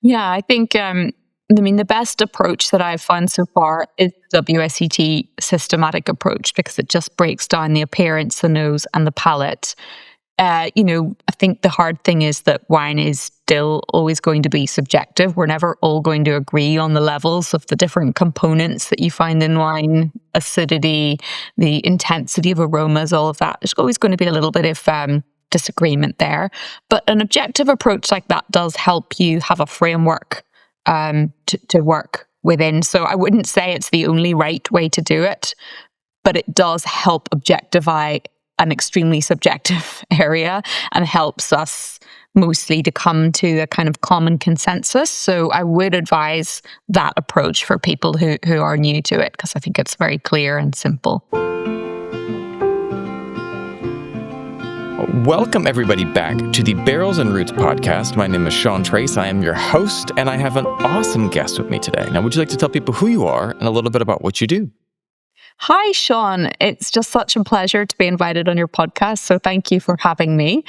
Yeah, I think, the best approach that I've found so far is the WSET systematic approach because it just breaks down the appearance, the nose, and the palate. I think the hard thing is that wine is still always going to be subjective. We're never all going to agree on the levels of the different components that you find in wine, acidity, the intensity of aromas, all of that. There's always going to be a little bit of disagreement there. But an objective approach like that does help you have a framework to work within. So I wouldn't say it's the only right way to do it, but it does help objectify an extremely subjective area and helps us mostly to come to a kind of common consensus. So I would advise that approach for people who are new to it because I think it's very clear and simple. Welcome, everybody, back to the Barrels and Roots podcast. My name is Sean Trace. I am your host, and I have an awesome guest with me today. Now, would you like to tell people who you are and a little bit about what you do? Hi, Sean. It's just such a pleasure to be invited on your podcast. So thank you for having me.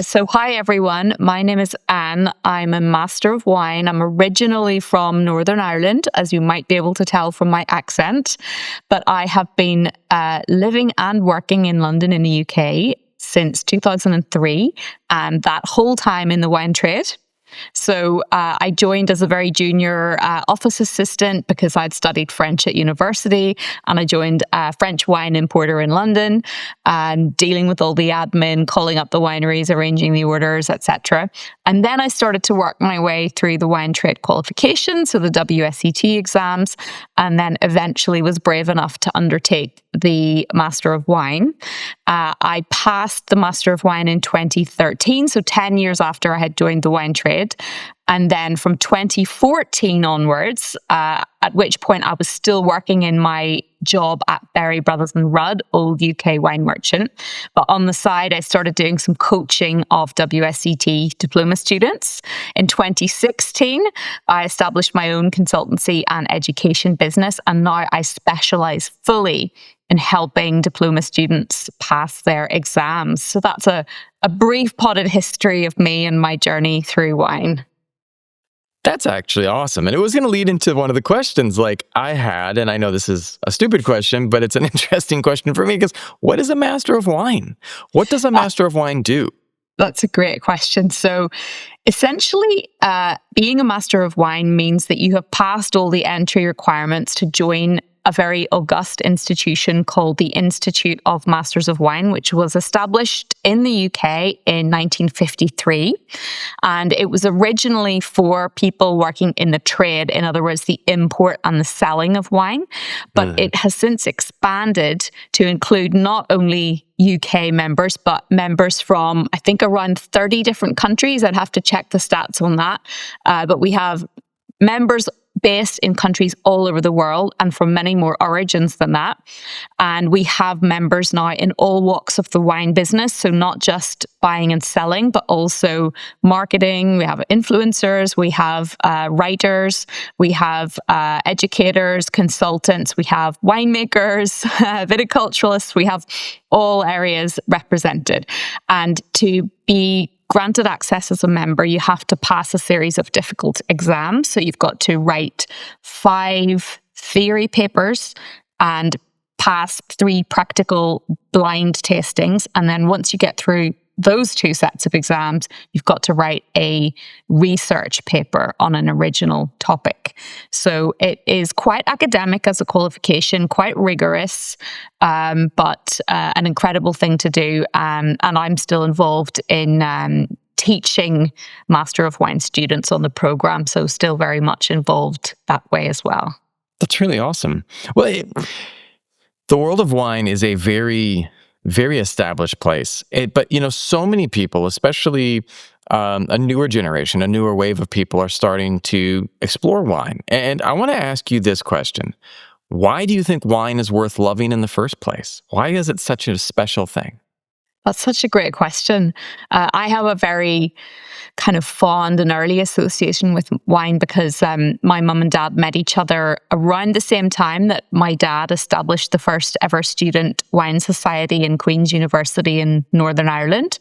So hi, everyone. My name is Anne. I'm a Master of Wine. I'm originally from Northern Ireland, as you might be able to tell from my accent. But I have been living and working in London in the UK since 2003, and that whole time in the wine trade. So I joined as a very junior office assistant because I'd studied French at university, and I joined a French wine importer in London and dealing with all the admin, calling up the wineries, arranging the orders, etc. And then I started to work my way through the wine trade qualification, so the WSET exams, and then eventually was brave enough to undertake the Master of Wine. I passed the Master of Wine in 2013, so 10 years after I had joined the wine trade. And then from 2014 onwards, at which point I was still working in my job at Berry Brothers and Rudd, old UK wine merchant. But on the side, I started doing some coaching of WSET diploma students. In 2016, I established my own consultancy and education business, and now I specialize fully in helping diploma students pass their exams. So that's a brief potted history of me and my journey through wine. That's actually awesome. And it was going to lead into one of the questions like I had, and I know this is a stupid question, but it's an interesting question for me because what is a Master of Wine? What does a Master of Wine do? That's a great question. So essentially, being a Master of Wine means that you have passed all the entry requirements to join a very august institution called the Institute of Masters of Wine, which was established in the UK in 1953. And it was originally for people working in the trade, in other words, the import and the selling of wine. But it has since expanded to include not only UK members, but members from, I think, around 30 different countries. I'd have to check the stats on that. But we have members based in countries all over the world and from many more origins than that. And we have members now in all walks of the wine business. So not just buying and selling, but also marketing. We have influencers, we have writers, we have educators, consultants, we have winemakers, viticulturalists, we have all areas represented. And to be granted access as a member, you have to pass a series of difficult exams. So you've got to write 5 theory papers and pass 3 practical blind tastings. And then once you get through those 2 sets of exams, you've got to write a research paper on an original topic. So it is quite academic as a qualification, quite rigorous, but an incredible thing to do. And I'm still involved in teaching Master of Wine students on the program, so still very much involved that way as well. That's really awesome. Well, the world of wine is a very established place. But, so many people, especially a newer generation, a newer wave of people are starting to explore wine. And I want to ask you this question. Why do you think wine is worth loving in the first place? Why is it such a special thing? That's such a great question. I have a very kind of fond and early association with wine because my mum and dad met each other around the same time that my dad established the first ever student wine society in Queen's University in Northern Ireland.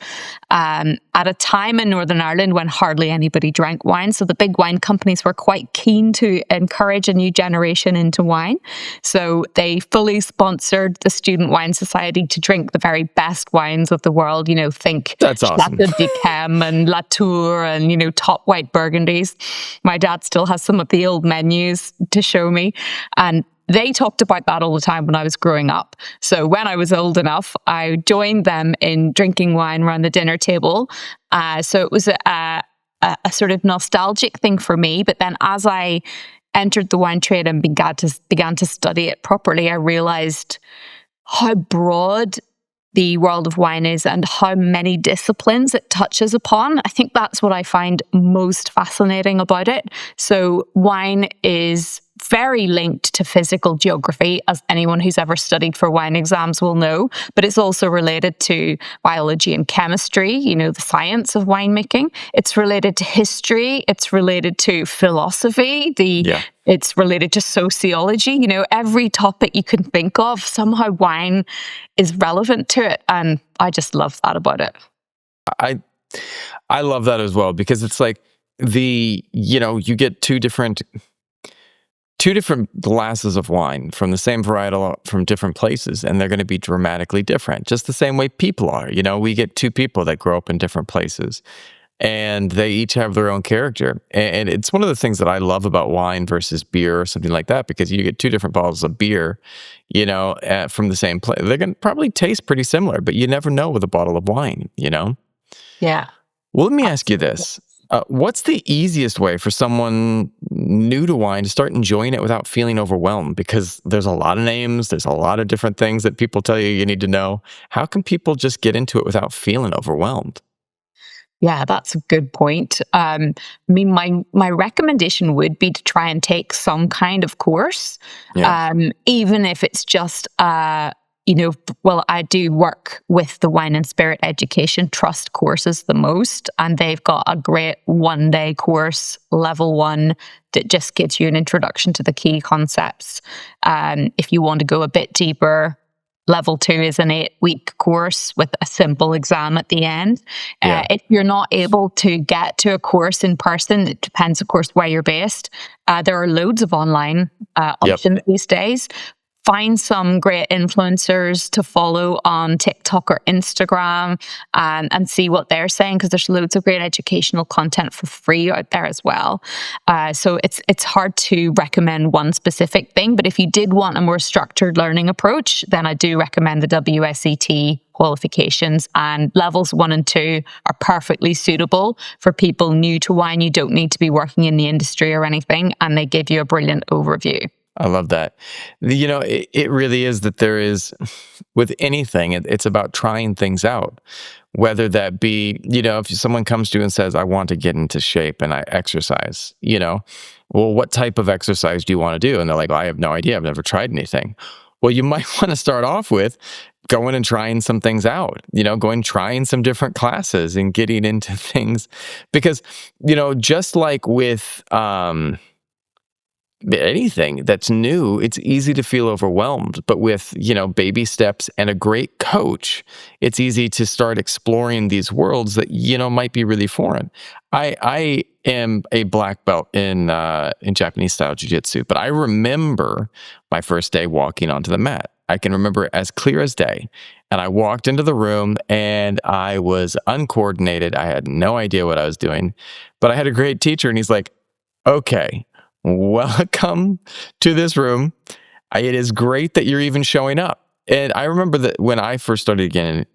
At a time in Northern Ireland when hardly anybody drank wine. So the big wine companies were quite keen to encourage a new generation into wine. So they fully sponsored the Student Wine Society to drink the very best wines of the world. Think That's awesome. Chateau d'Yquem and Latour and, top white Burgundies. My dad still has some of the old menus to show me. And they talked about that all the time when I was growing up. So when I was old enough, I joined them in drinking wine around the dinner table. So it was a sort of nostalgic thing for me. But then as I entered the wine trade and began to study it properly, I realized how broad the world of wine is and how many disciplines it touches upon. I think that's what I find most fascinating about it. So wine is very linked to physical geography, as anyone who's ever studied for wine exams will know, but it's also related to biology and chemistry, the science of winemaking. It's related to history. It's related to philosophy. It's related to sociology. Every topic you can think of, somehow wine is relevant to it. And I just love that about it. I love that as well, because it's like you get two different glasses of wine from the same varietal from different places, and they're going to be dramatically different, just the same way people are. We get two people that grow up in different places, and they each have their own character. And it's one of the things that I love about wine versus beer or something like that, because you get two different bottles of beer, from the same place. They're going to probably taste pretty similar, but you never know with a bottle of wine, Yeah. Well, let me ask you this. What's the easiest way for someone new to wine to start enjoying it without feeling overwhelmed? Because there's a lot of names, there's a lot of different things that people tell you need to know. How can people just get into it without feeling overwhelmed? Yeah, that's a good point. My recommendation would be to try and take some kind of course, Yeah. even if it's just well, I do work with the Wine and Spirit Education Trust courses the most, and they've got a great one-day course, level 1, that just gives you an introduction to the key concepts. If you want to go a bit deeper, level 2 is an 8-week course with a simple exam at the end. Yeah. If you're not able to get to a course in person, it depends, of course, where you're based. There are loads of online options these days. Find some great influencers to follow on TikTok or Instagram, and see what they're saying, because there's loads of great educational content for free out there as well. So it's hard to recommend one specific thing, but if you did want a more structured learning approach, then I do recommend the WSET qualifications, and levels 1 and 2 are perfectly suitable for people new to wine. You don't need to be working in the industry or anything, and they give you a brilliant overview. I love that. It really is that there is, with anything, it's about trying things out. Whether that be, if someone comes to you and says, I want to get into shape and I exercise, well, what type of exercise do you want to do? And they're like, well, I have no idea. I've never tried anything. Well, you might want to start off with going and trying some things out, trying some different classes and getting into things. Because, just like with, anything that's new, it's easy to feel overwhelmed. But with, baby steps and a great coach, it's easy to start exploring these worlds that, might be really foreign. I am a black belt in Japanese style jiu-jitsu, but I remember my first day walking onto the mat. I can remember it as clear as day. And I walked into the room and I was uncoordinated. I had no idea what I was doing, but I had a great teacher, and he's like, okay, welcome to this room. It is great that you're even showing up. And I remember that when I first started again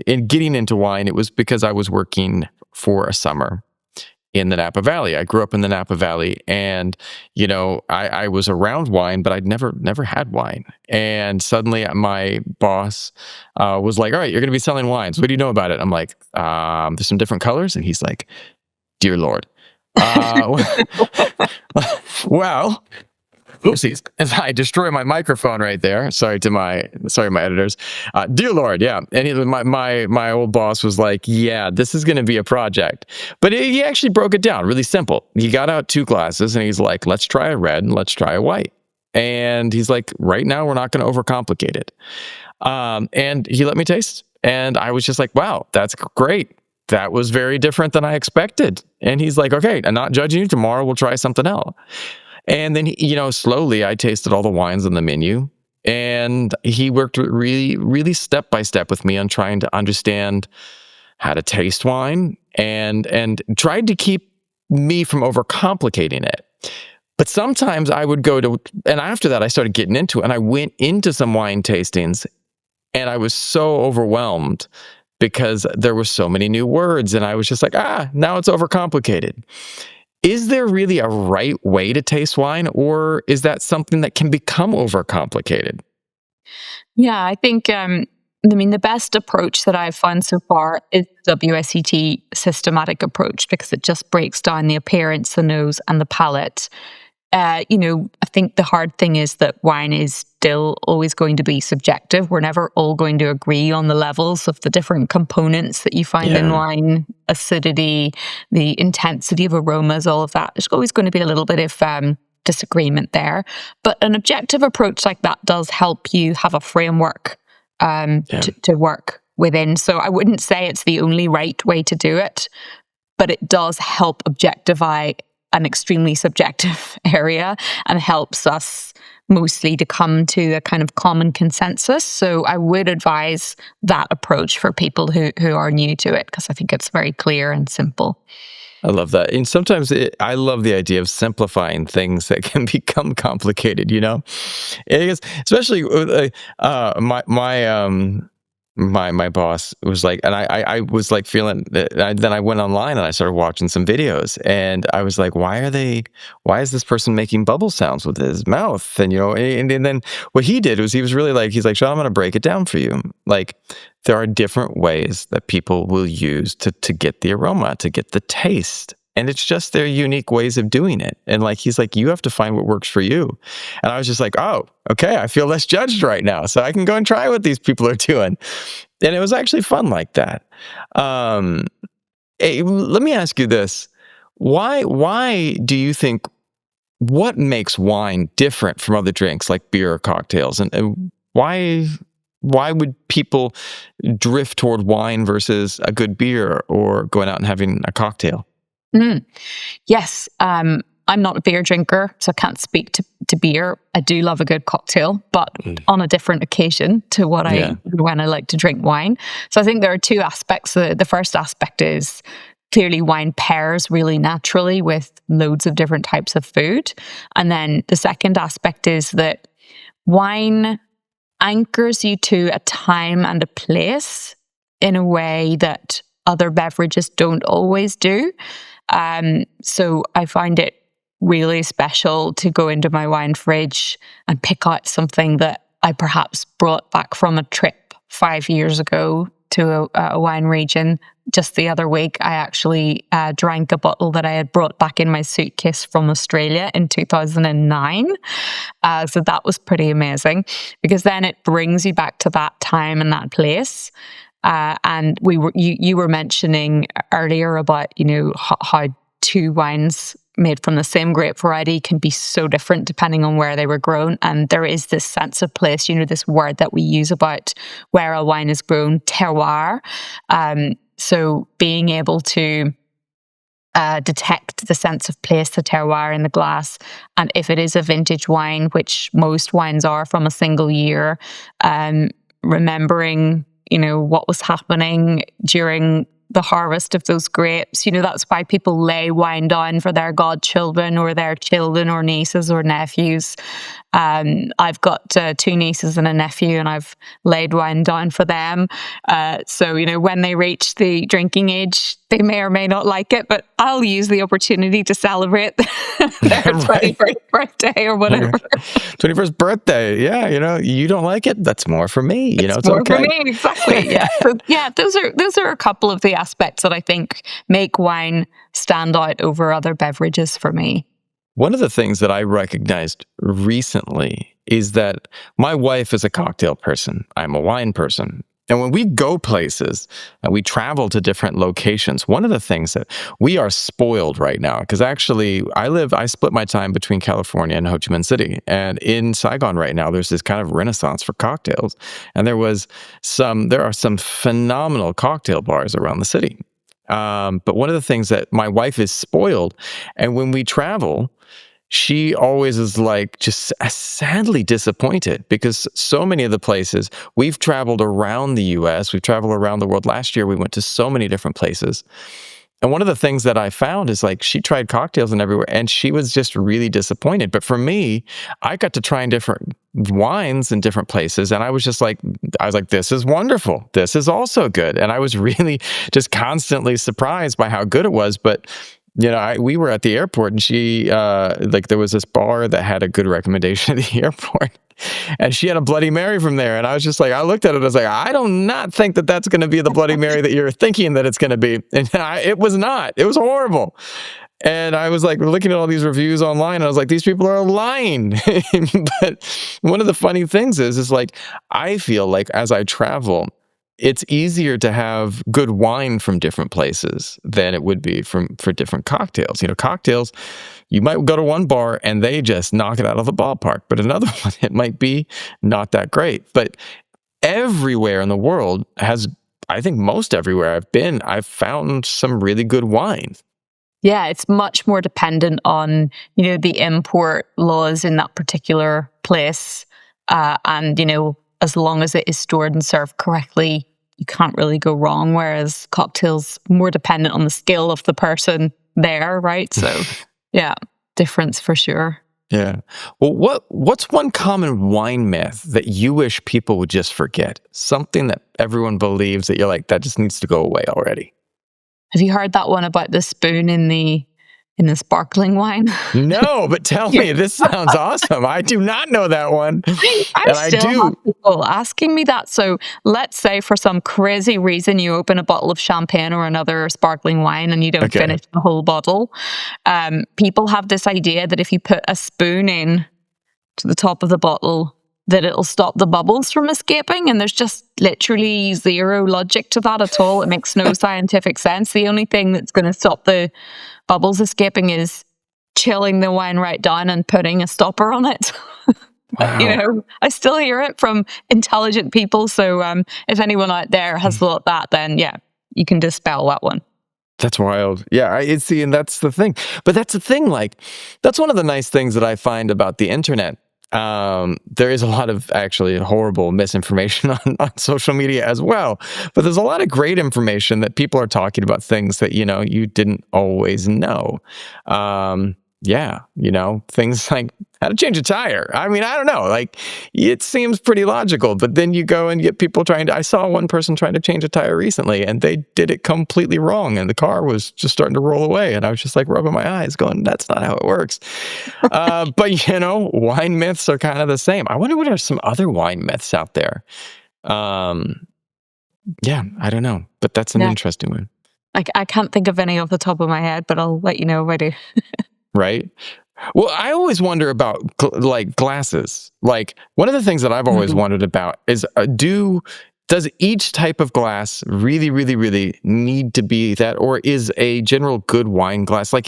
in getting into wine, it was because I was working for a summer in the Napa Valley. I grew up in the Napa Valley, and I was around wine, but I'd never had wine. And suddenly my boss was like, all right, you're going to be selling wines. What do you know about it? I'm like, there's some different colors. And he's like, dear Lord. Well, Oopsies. And I destroy my microphone right there. Sorry, my editors. Dear Lord, yeah. And my old boss was like, yeah, this is going to be a project. But he actually broke it down really simple. He got out 2 glasses and he's like, let's try a red and let's try a white. And he's like, right now, we're not going to overcomplicate it. And he let me taste. And I was just like, wow, that's great. That was very different than I expected. And he's like, okay, I'm not judging you. Tomorrow we'll try something else. And then, slowly I tasted all the wines on the menu. And he worked really, really step by step with me on trying to understand how to taste wine and tried to keep me from overcomplicating it. But sometimes I would and after that I started getting into it, and I went into some wine tastings and I was so overwhelmed because there were so many new words and I was just like, now it's overcomplicated. Is there really a right way to taste wine, or is that something that can become overcomplicated? Yeah, I think, the best approach that I've found so far is the WSET systematic approach, because it just breaks down the appearance, the nose, and the palate. I think the hard thing is that wine is still always going to be subjective. We're never all going to agree on the levels of the different components that you find in wine, acidity, the intensity of aromas, all of that. There's always going to be a little bit of disagreement there. But an objective approach like that does help you have a framework to work within. So I wouldn't say it's the only right way to do it, but it does help objectify an extremely subjective area and helps us mostly to come to a kind of common consensus. So I would advise that approach for people who are new to it, because I think it's very clear and simple. I love that. And sometimes I love the idea of simplifying things that can become complicated, especially my boss was like, and I was like feeling that. Then I went online and I started watching some videos, and I was like, why is this person making bubble sounds with his mouth? And and then what he did was he's like, Sean, I'm going to break it down for you. Like, there are different ways that people will use to get the aroma, to get the taste. And it's just their unique ways of doing it. And he's like, you have to find what works for you. And I was just like, oh, okay, I feel less judged right now. So I can go and try what these people are doing. And it was actually fun like that. Hey, let me ask you this. Why do you think, what makes wine different from other drinks like beer or cocktails? And why would people drift toward wine versus a good beer or going out and having a cocktail? Yes, I'm not a beer drinker, so I can't speak to beer. I do love a good cocktail, but on a different occasion to what when I like to drink wine. So I think there are 2 aspects. The first aspect is clearly wine pairs really naturally with loads of different types of food. And then the second aspect is that wine anchors you to a time and a place in a way that other beverages don't always do. So I find it really special to go into my wine fridge and pick out something that I perhaps brought back from a trip 5 years ago to a wine region. Just the other week, I actually drank a bottle that I had brought back in my suitcase from Australia in 2009. So that was pretty amazing, because then it brings you back to that time and that place. And you were mentioning earlier about how 2 wines made from the same grape variety can be so different depending on where they were grown. And there is this sense of place, this word that we use about where a wine is grown, terroir. So being able to detect the sense of place, the terroir in the glass, and if it is a vintage wine, which most wines are from a single year, remembering what was happening during the harvest of those grapes. That's why people lay wine down for their godchildren or their children or nieces or nephews. I've got 2 nieces and a nephew, and I've laid wine down for them. So, when they reach the drinking age, they may or may not like it, but I'll use the opportunity to celebrate their 21st birthday or whatever. 21st birthday. Yeah. You don't like it. That's more for me. It's more okay. for me. Exactly. Yeah. So, those are a couple of the aspects that I think make wine stand out over other beverages for me. One of the things that I recognized recently is that my wife is a cocktail person. I'm a wine person. And when we go places and we travel to different locations, one of the things that we are spoiled right now, because actually I split my time between California and Ho Chi Minh City. And in Saigon right now, there's this kind of renaissance for cocktails. And there are some phenomenal cocktail bars around the city. But one of the things that my wife is spoiled, and when we travel, she always is like just sadly disappointed because so many of the places we've traveled around the US, we've traveled around the world. Last year, we went to so many different places. And one of the things that I found is like she tried cocktails and everywhere, and she was just really disappointed. But for me, I got to trying different wines in different places, and I was like, this is wonderful. This is also good. And I was really just constantly surprised by how good it was. But we were at the airport, and she there was this bar that had a good recommendation at the airport. And she had a Bloody Mary from there. And I was just like, I looked at it, I was like, I do not think that that's going to be the Bloody Mary that you're thinking that it's going to be. And it was not. It was horrible. And I was like looking at all these reviews online, and I was like, these people are lying. But one of the funny things is like, I feel like as I travel, it's easier to have good wine from different places than it would be for different cocktails. Cocktails, you might go to one bar and they just knock it out of the ballpark, but another one, it might be not that great. But everywhere in the world I think most everywhere I've been, I've found some really good wine. Yeah, it's much more dependent on, the import laws in that particular place. And, as long as it is stored and served correctly, you can't really go wrong. Whereas cocktails more dependent on the skill of the person there, right? So yeah, difference for sure. Yeah. Well, what's one common wine myth that you wish people would just forget? Something that everyone believes that you're like, that just needs to go away already. Have you heard that one about the spoon in the sparkling wine? No, but tell me, this sounds awesome. I do not know that one. I still have people asking me that. So let's say for some crazy reason you open a bottle of champagne or another sparkling wine and you don't finish the whole bottle. People have this idea that if you put a spoon in to the top of the bottle, that it'll stop the bubbles from escaping. And there's just literally zero logic to that at all. It makes no scientific sense. The only thing that's going to stop the bubbles escaping is chilling the wine right down and putting a stopper on it. Wow. I still hear it from intelligent people. So if anyone out there has thought that, then yeah, you can dispel that one. That's wild. Yeah, and that's the thing. But that's the thing, like, that's one of the nice things that I find about the internet. There is a lot of actually horrible misinformation on social media as well, but there's a lot of great information that people are talking about things that, you didn't always know. Things like how to change a tire. I mean, I don't know, like it seems pretty logical, but then you go and get people I saw one person trying to change a tire recently and they did it completely wrong and the car was just starting to roll away. And I was just like rubbing my eyes going, that's not how it works. But wine myths are kind of the same. I wonder what are some other wine myths out there. I don't know, but that's an interesting one. I can't think of any off the top of my head, but I'll let you know if I do. Right? Well, I always wonder about glasses. Like one of the things that I've always wondered about is does each type of glass really, really, really need to be that, or is a general good wine glass like,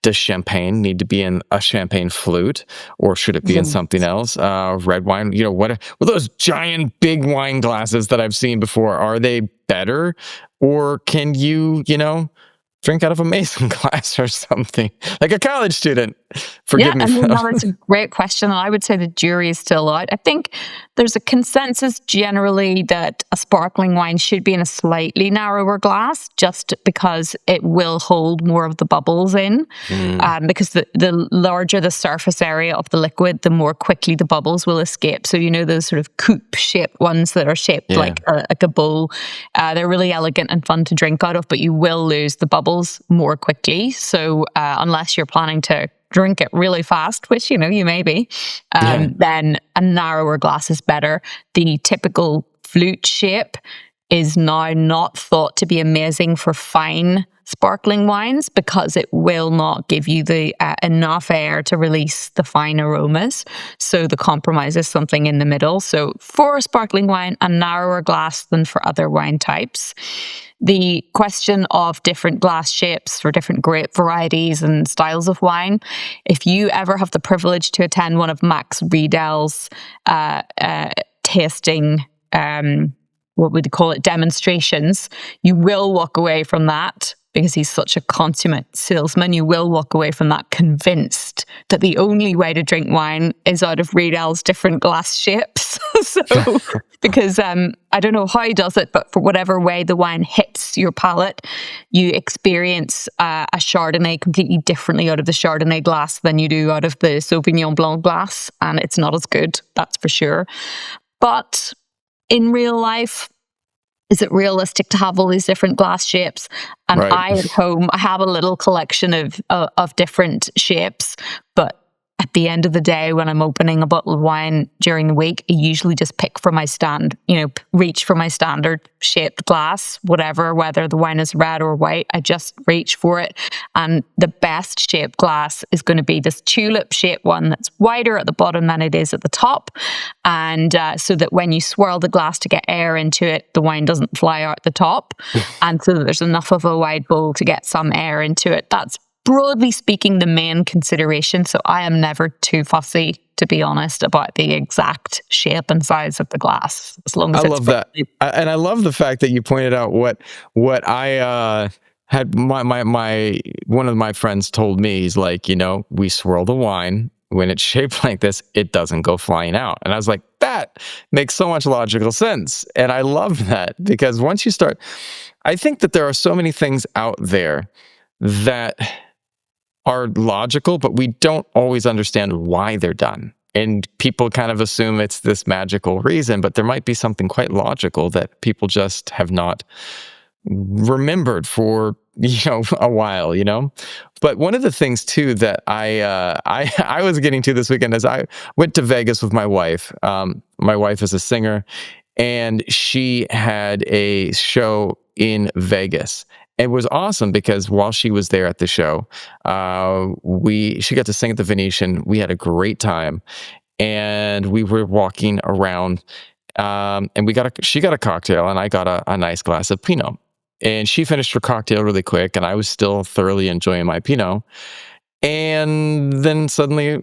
does champagne need to be in a champagne flute, or should it be in something else? Red wine, what are those giant big wine glasses that I've seen before? Are they better, or can you, drink out of a mason glass or something like a college student? Forgive me. That's a great question. And I would say the jury is still out. I think there's a consensus generally that a sparkling wine should be in a slightly narrower glass just because it will hold more of the bubbles in. Because the larger the surface area of the liquid, the more quickly the bubbles will escape. So, those sort of coupe-shaped ones that are shaped like a bowl, they're really elegant and fun to drink out of, but you will lose the bubbles more quickly. So unless you're planning to drink it really fast, which, you may be, then a narrower glass is better. The typical flute shape is now not thought to be amazing for fine sparkling wines because it will not give you the enough air to release the fine aromas. So the compromise is something in the middle. So for a sparkling wine, a narrower glass than for other wine types. The question of different glass shapes for different grape varieties and styles of wine. If you ever have the privilege to attend one of Max Riedel's tasting, what would you call it, demonstrations, you will walk away from that, because he's such a consummate salesman, you will walk away from that convinced that the only way to drink wine is out of Riedel's different glass shapes. So, because I don't know how he does it, but for whatever way the wine hits your palate, you experience a Chardonnay completely differently out of the Chardonnay glass than you do out of the Sauvignon Blanc glass, and it's not as good, that's for sure. But in real life, is it realistic to have all these different glass shapes? And Right. I at home, I have a little collection of different shapes, but at the end of the day, when I'm opening a bottle of wine during the week, I usually just pick for my reach for my standard shaped glass, whatever, whether the wine is red or white, I just reach for it. And the best shaped glass is going to be this tulip shaped one that's wider at the bottom than it is at the top. And so that when you swirl the glass to get air into it, the wine doesn't fly out the top. And so that there's enough of a wide bowl to get some air into it. That's broadly speaking the main consideration. So I am never too fussy, to be honest, about the exact shape and size of the glass, as long as I love that. And I love the fact that you pointed out what I had my one of my friends told me. He's like, we swirl the wine. When it's shaped like this, it doesn't go flying out. And I was like, that makes so much logical sense. And I love that, because once you start, I think that there are so many things out there that are logical, but we don't always understand why they're done. And people kind of assume it's this magical reason, but there might be something quite logical that people just have not remembered for a while. But one of the things too that I was getting to this weekend is I went to Vegas with my wife. My wife is a singer, and she had a show in Vegas. It was awesome because while she was there at the show, she got to sing at the Venetian. We had a great time, and we were walking around, and she got a cocktail, and I got a nice glass of Pinot. And she finished her cocktail really quick, and I was still thoroughly enjoying my Pinot. And then suddenly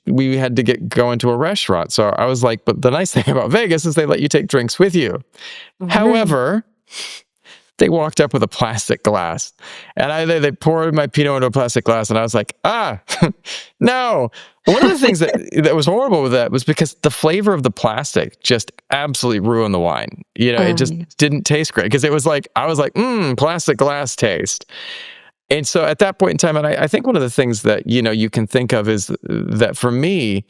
we had to go into a restaurant. So I was like, but the nice thing about Vegas is they let you take drinks with you. Mm-hmm. However, they walked up with a plastic glass, and they poured my Pinot into a plastic glass, and I was like, no. One of the things that was horrible with that was because the flavor of the plastic just absolutely ruined the wine. It just didn't taste great, because it was like, I was like, plastic glass taste. And so at that point in time, and I think one of the things that, you can think of is that for me,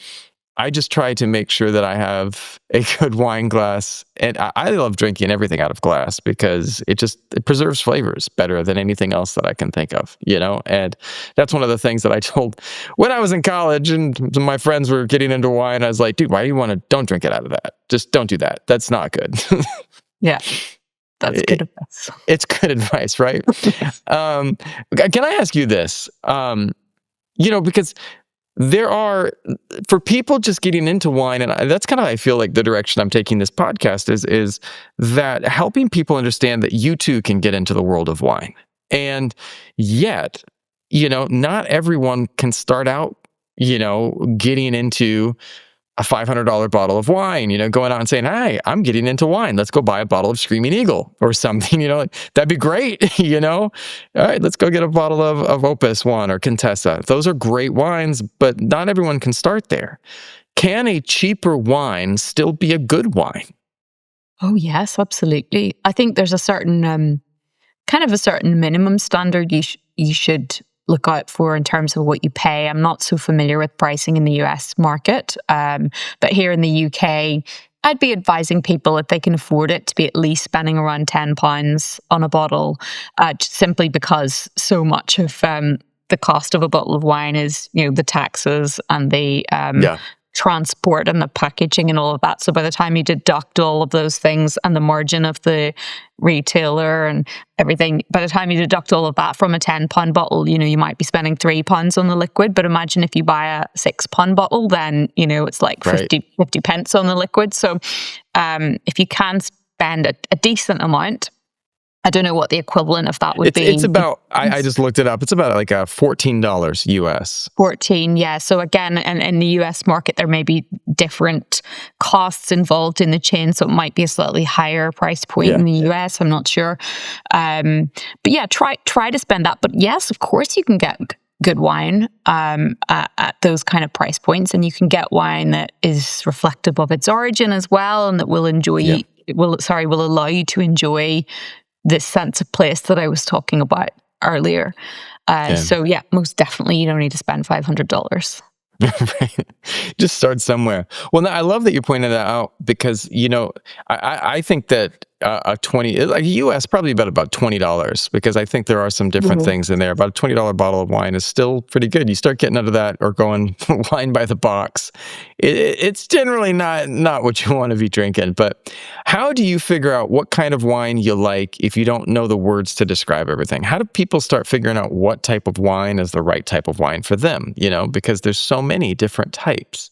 I just try to make sure that I have a good wine glass. And I love drinking everything out of glass because it preserves flavors better than anything else that I can think of, And that's one of the things that I told when I was in college and my friends were getting into wine. I was like, dude, why do you don't drink it out of that? Just don't do that. That's not good. Yeah. That's good advice. It's good advice, right? Can I ask you this? Because there are, for people just getting into wine, and that's kind of, I feel like the direction I'm taking this podcast is that helping people understand that you too can get into the world of wine. And yet, not everyone can start out, getting into a $500 bottle of wine, going out and saying, hey, I'm getting into wine. Let's go buy a bottle of Screaming Eagle or something, that'd be great, All right, let's go get a bottle of Opus One or Contessa. Those are great wines, but not everyone can start there. Can a cheaper wine still be a good wine? Oh, yes, absolutely. I think there's a certain, kind of a certain minimum standard you should look out for in terms of what you pay. I'm not so familiar with pricing in the US market, but here in the UK, I'd be advising people, if they can afford it, to be at least spending around £10 on a bottle, simply because so much of the cost of a bottle of wine is, the taxes and the transport and the packaging and all of that. So by the time you deduct all of those things and the margin of the retailer and everything, by the time you deduct all of that from a £10 bottle, you might be spending £3 on the liquid. But imagine if you buy a £6 bottle, then, it's like Right. 50 pence on the liquid. So if you can spend a decent amount, I don't know what the equivalent of that would be. It's about, I just looked it up. It's about like $14 US. 14, yeah. So again, in the US market, there may be different costs involved in the chain. So it might be a slightly higher price point in the US. I'm not sure. But yeah, try to spend that. But yes, of course, you can get good wine at those kind of price points. And you can get wine that is reflective of its origin as well, and that will allow you to enjoy this sense of place that I was talking about earlier. So yeah, most definitely you don't need to spend $500. Right. Just start somewhere. Well, I love that you pointed that out because, I think that a 20, like US, probably about $20 because I think there are some different things in there. About a $20 bottle of wine is still pretty good. You start getting under that or going wine by the box. It's generally not what you want to be drinking. But how do you figure out what kind of wine you like if you don't know the words to describe everything? How do people start figuring out what type of wine is the right type of wine for them? Because there's so many different types.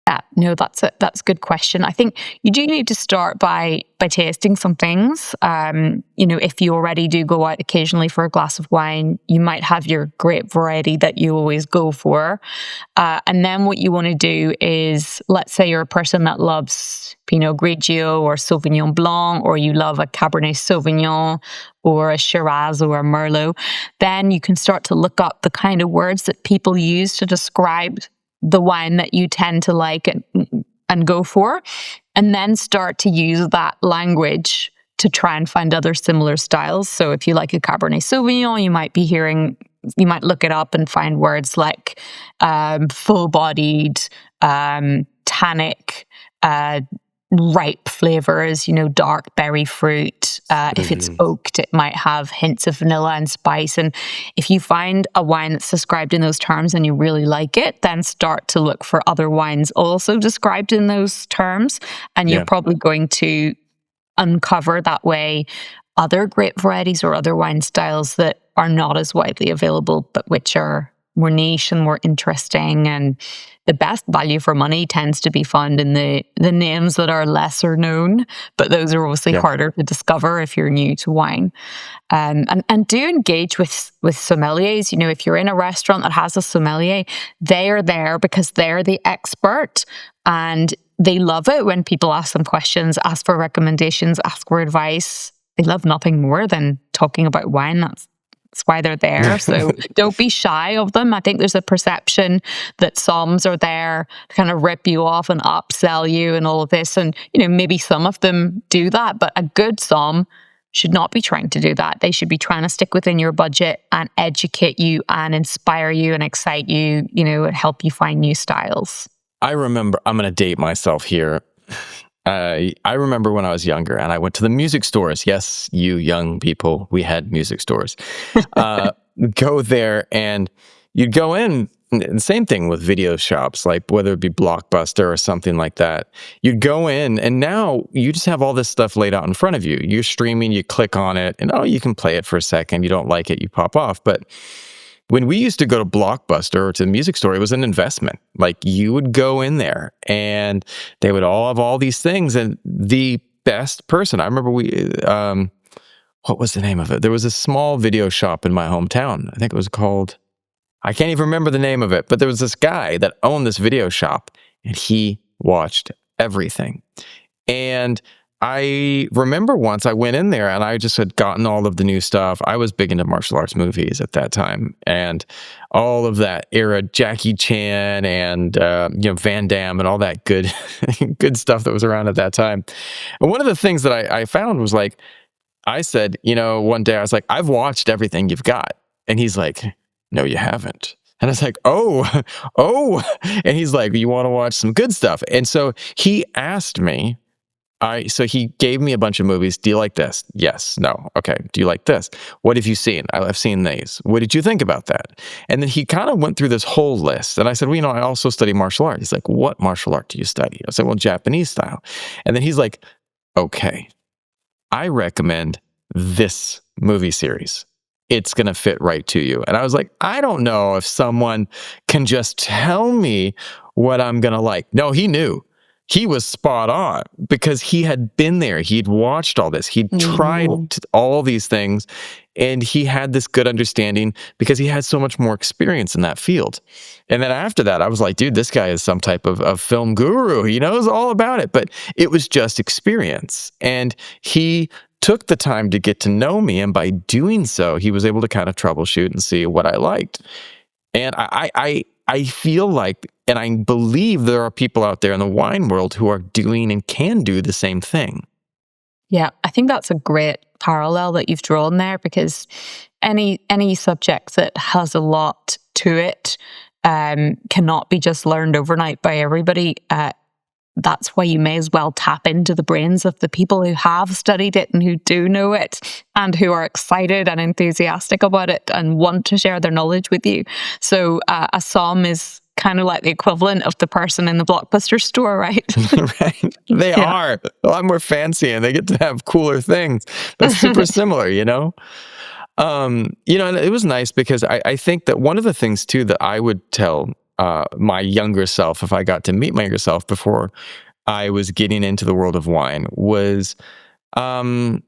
Yeah, no, that's a good question. I think you do need to start by tasting some things. If you already do go out occasionally for a glass of wine, you might have your grape variety that you always go for. And then what you want to do is, let's say you're a person that loves Pinot Grigio or Sauvignon Blanc, or you love a Cabernet Sauvignon or a Shiraz or a Merlot, then you can start to look up the kind of words that people use to describe the wine that you tend to like and go for, and then start to use that language to try and find other similar styles. So if you like a Cabernet Sauvignon, you might look it up and find words like full-bodied, tannic, ripe flavors, dark berry fruit. If it's oaked, it might have hints of vanilla and spice. And if you find a wine that's described in those terms and you really like it, then start to look for other wines also described in those terms. And you're probably going to uncover that way other grape varieties or other wine styles that are not as widely available, but which are more niche and more interesting. And the best value for money tends to be found in the names that are lesser known, but those are obviously harder to discover if you're new to wine. And do engage with sommeliers. If you're in a restaurant that has a sommelier, they are there because they're the expert, and they love it when people ask them questions, ask for recommendations, ask for advice. They love nothing more than talking about wine. That's why they're there. So don't be shy of them. I think there's a perception that somms are there to kind of rip you off and upsell you and all of this. And, maybe some of them do that, but a good somm should not be trying to do that. They should be trying to stick within your budget and educate you and inspire you and excite you, and help you find new styles. I remember, I'm going to date myself here. I remember when I was younger and I went to the music stores. Yes, you young people, we had music stores. Go there and you'd go in, and same thing with video shops, like whether it be Blockbuster or something like that. You'd go in and now you just have all this stuff laid out in front of you. You're streaming, you click on it and you can play it for a second. You don't like it, you pop off. But when we used to go to Blockbuster or to the music store, it was an investment. Like you would go in there and they would all have all these things. And the best person, I remember what was the name of it? There was a small video shop in my hometown. I think it was called, I can't even remember the name of it, but there was this guy that owned this video shop and he watched everything. And I remember once I went in there and I just had gotten all of the new stuff. I was big into martial arts movies at that time and all of that era, Jackie Chan and Van Damme and all that good good stuff that was around at that time. And one of the things that I found was like, I said, one day I was like, I've watched everything you've got. And he's like, no, you haven't. And I was like, oh. And he's like, you want to watch some good stuff? And so he asked me So he gave me a bunch of movies. Do you like this? Yes. No. Okay. Do you like this? What have you seen? I've seen these. What did you think about that? And then he kind of went through this whole list. And I said, well, I also study martial art. He's like, what martial art do you study? I said, well, Japanese style. And then he's like, okay, I recommend this movie series. It's going to fit right to you. And I was like, I don't know if someone can just tell me what I'm going to like. No, he knew. He was spot on because he had been there. He'd watched all this. He'd tried all these things, and he had this good understanding because he had so much more experience in that field. And then after that, I was like, dude, this guy is some type of film guru. He knows all about it. But it was just experience. And he took the time to get to know me. And by doing so, he was able to kind of troubleshoot and see what I liked. And I feel like, and I believe there are people out there in the wine world who are doing and can do the same thing. Yeah, I think that's a great parallel that you've drawn there, because any subject that has a lot to it cannot be just learned overnight by everybody. That's why you may as well tap into the brains of the people who have studied it and who do know it and who are excited and enthusiastic about it and want to share their knowledge with you. So a som is kind of like the equivalent of the person in the Blockbuster store, right? Right. They are a lot more fancy and they get to have cooler things, but super similar, and it was nice because I think that one of the things too that I would tell my younger self, if I got to meet my younger self before I was getting into the world of wine, was to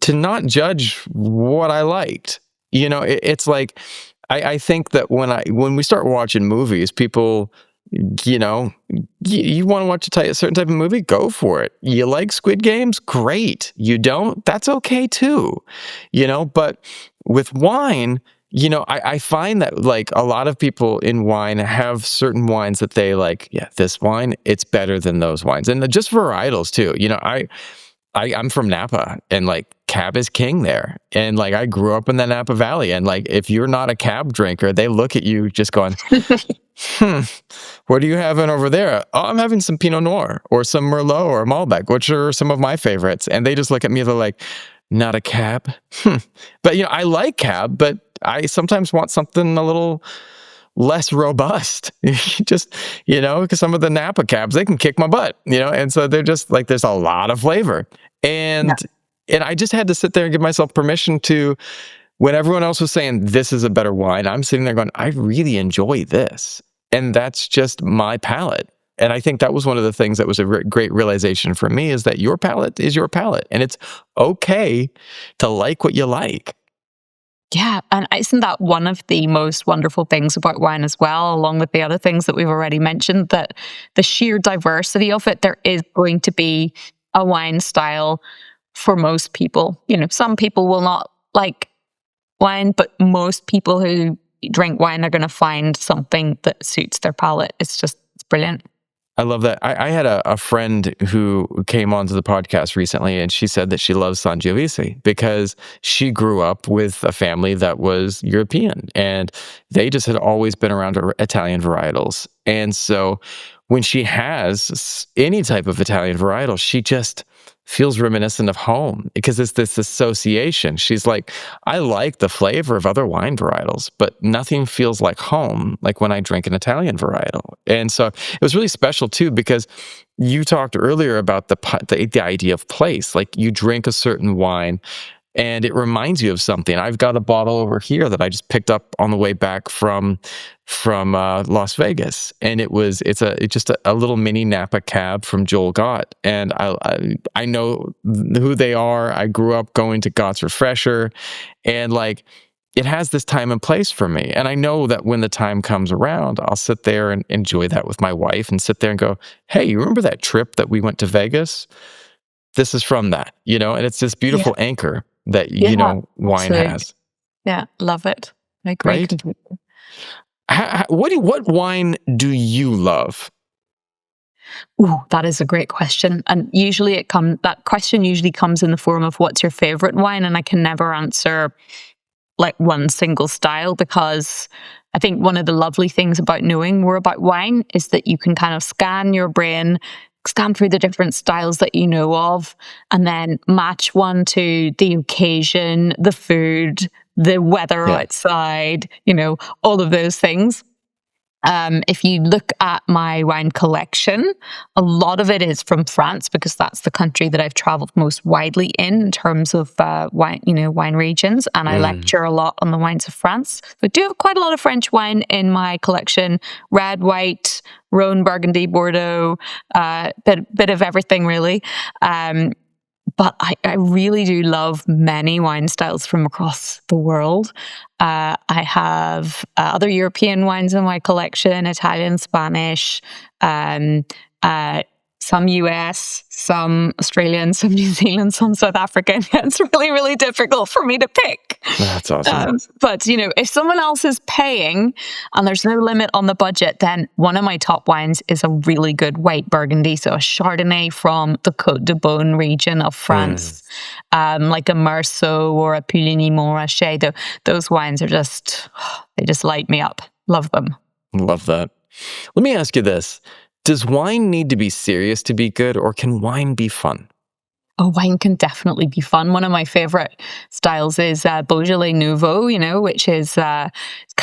not judge what I liked. It's like I think that when we start watching movies, people, you want to watch a certain type of movie, go for it. You like Squid Games? Great. You don't? That's okay too. But with wine, I find that like a lot of people in wine have certain wines that they like, yeah, this wine, it's better than those wines. And just varietals too. I'm from Napa and like Cab is king there. And like I grew up in the Napa Valley. And like if you're not a Cab drinker, they look at you just going, what are you having over there? Oh, I'm having some Pinot Noir or some Merlot or Malbec, which are some of my favorites. And they just look at me, they're like, not a Cab? But I like Cab, but I sometimes want something a little less robust. Just, because some of the Napa Cabs, they can kick my butt, and so they're just like, there's a lot of flavor. And I just had to sit there and give myself permission to, when everyone else was saying, this is a better wine, I'm sitting there going, I really enjoy this. And that's just my palate. And I think that was one of the things that was a great realization for me, is that your palate is your palate. And it's okay to like what you like. Yeah, and isn't that one of the most wonderful things about wine as well, along with the other things that we've already mentioned, that the sheer diversity of it, there is going to be a wine style for most people. Some people will not like wine, but most people who drink wine are going to find something that suits their palate. It's brilliant. I love that. I had a friend who came onto the podcast recently, and she said that she loves Sangiovese because she grew up with a family that was European, and they just had always been around Italian varietals. And so when she has any type of Italian varietal, she just feels reminiscent of home because it's this association. She's like, I like the flavor of other wine varietals, but nothing feels like home like when I drink an Italian varietal. And so it was really special too, because you talked earlier about the idea of place. Like you drink a certain wine and it reminds you of something. I've got a bottle over here that I just picked up on the way back from Las Vegas, and it's just a little mini Napa Cab from Joel Gott, and I know who they are. I grew up going to Gott's Refresher, and like it has this time and place for me, and I know that when the time comes around, I'll sit there and enjoy that with my wife, and sit there and go, "Hey, you remember that trip that we went to Vegas? This is from that," and it's this beautiful anchor that wine has. Yeah, love it. I agree. Right? What wine do you love? Ooh, that is a great question. And usually that question usually comes in the form of what's your favorite wine, and I can never answer like one single style, because I think one of the lovely things about knowing more about wine is that you can kind of scan your brain scan through the different styles that you know of, and then match one to the occasion, the food, the weather Yeah. outside, all of those things. If you look at my wine collection, a lot of it is from France because that's the country that I've traveled most widely in terms of wine regions, and I lecture a lot on the wines of France. So I do have quite a lot of French wine in my collection: red, white, Rhone, Burgundy, Bordeaux, bit of everything really. But I really do love many wine styles from across the world. I have other European wines in my collection: Italian, Spanish, some US, some Australian, some New Zealand, some South African. It's really, really difficult for me to pick. That's awesome. But, if someone else is paying and there's no limit on the budget, then one of my top wines is a really good white Burgundy. So a Chardonnay from the Côte de Beaune region of France, like a Meursault or a Puligny Montrachet. Those wines are they just light me up. Love them. Love that. Let me ask you this. Does wine need to be serious to be good, or can wine be fun? Oh, wine can definitely be fun. One of my favorite styles is Beaujolais Nouveau, which is kind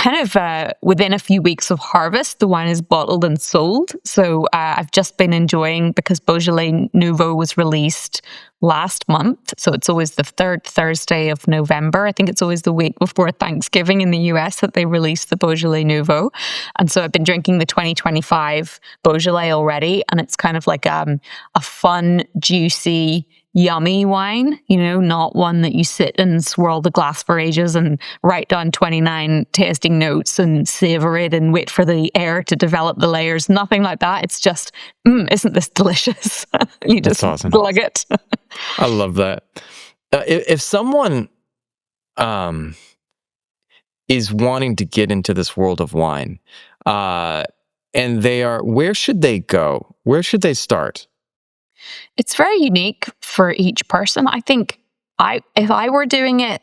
of within a few weeks of harvest, the wine is bottled and sold. So I've just been enjoying, because Beaujolais Nouveau was released last month. So it's always the third Thursday of November. I think it's always the week before Thanksgiving in the US that they release the Beaujolais Nouveau. And so I've been drinking the 2025 Beaujolais already. And it's kind of like a fun, juicy, yummy wine, not one that you sit and swirl the glass for ages and write down 29 tasting notes and savor it and wait for the air to develop the layers. Nothing like that. It's just, isn't this delicious? You just awesome. glug it. I love that. If someone is wanting to get into this world of wine, and where should they go? Where should they start? It's very unique for each person. I think if I were doing it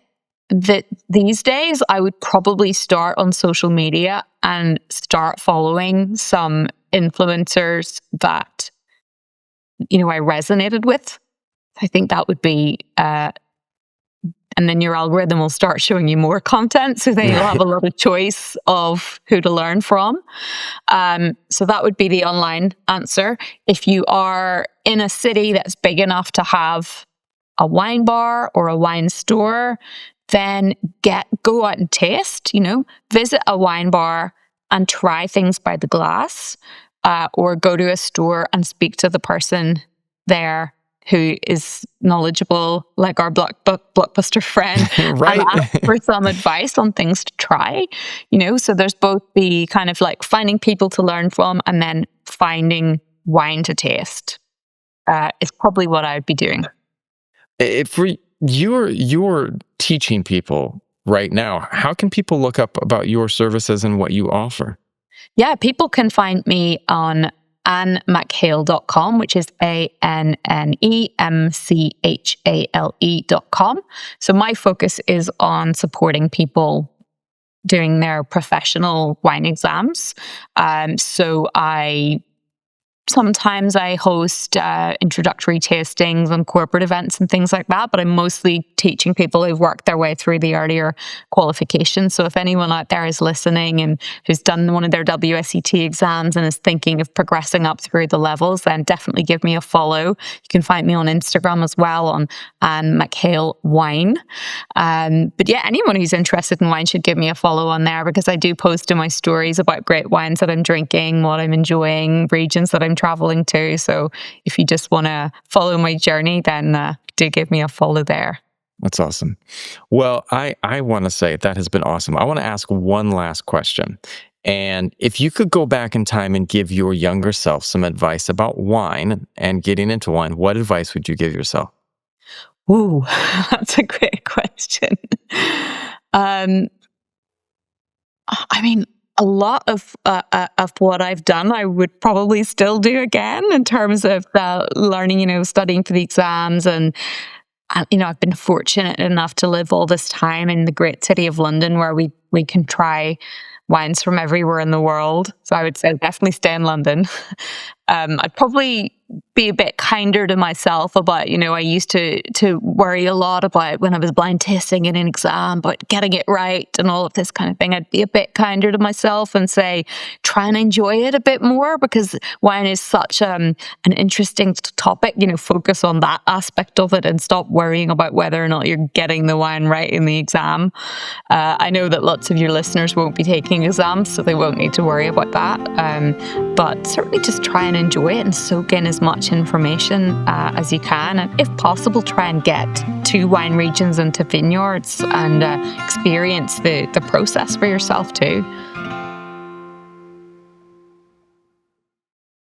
these days, I would probably start on social media and start following some influencers that, I resonated with. I think that would be, and then your algorithm will start showing you more content, so then you'll have a lot of choice of who to learn from. So that would be the online answer. If you are in a city that's big enough to have a wine bar or a wine store, then go out and taste, visit a wine bar and try things by the glass, or go to a store and speak to the person there who is knowledgeable, like our Blockbuster friend, Right. and ask for some advice on things to try. So there's both the kind of like finding people to learn from and then finding wine to taste. Is probably what I'd be doing. If you're teaching people right now, how can people look up about your services and what you offer? Yeah, people can find me on McHale.com, which is ANNEMCHALE.com. So my focus is on supporting people doing their professional wine exams. Sometimes I host introductory tastings and corporate events and things like that, but I'm mostly teaching people who've worked their way through the earlier qualifications. So if anyone out there is listening and who's done one of their WSET exams and is thinking of progressing up through the levels, then definitely give me a follow. You can find me on Instagram as well on McHale Wine. But yeah, anyone who's interested in wine should give me a follow on there, because I do post in my stories about great wines that I'm drinking, what I'm enjoying, regions that I'm traveling to. So if you just want to follow my journey, then do give me a follow there. That's awesome. Well, I want to say that has been awesome. I want to ask one last question. And if you could go back in time and give your younger self some advice about wine and getting into wine, what advice would you give yourself? Ooh, that's a great question. I mean, a lot of what I've done, I would probably still do again in terms of learning, studying for the exams. And I've been fortunate enough to live all this time in the great city of London, where we can try wines from everywhere in the world. So I would say definitely stay in London. I'd probably be a bit kinder to myself about, I used to worry a lot about when I was blind tasting in an exam, about getting it right and all of this kind of thing. I'd be a bit kinder to myself and say, try and enjoy it a bit more, because wine is such an interesting topic. Focus on that aspect of it and stop worrying about whether or not you're getting the wine right in the exam. I know that lots of your listeners won't be taking exams, so they won't need to worry about that. But certainly just try and enjoy it and soak in as much information as you can. And if possible, try and get to wine regions and to vineyards and experience the process for yourself too.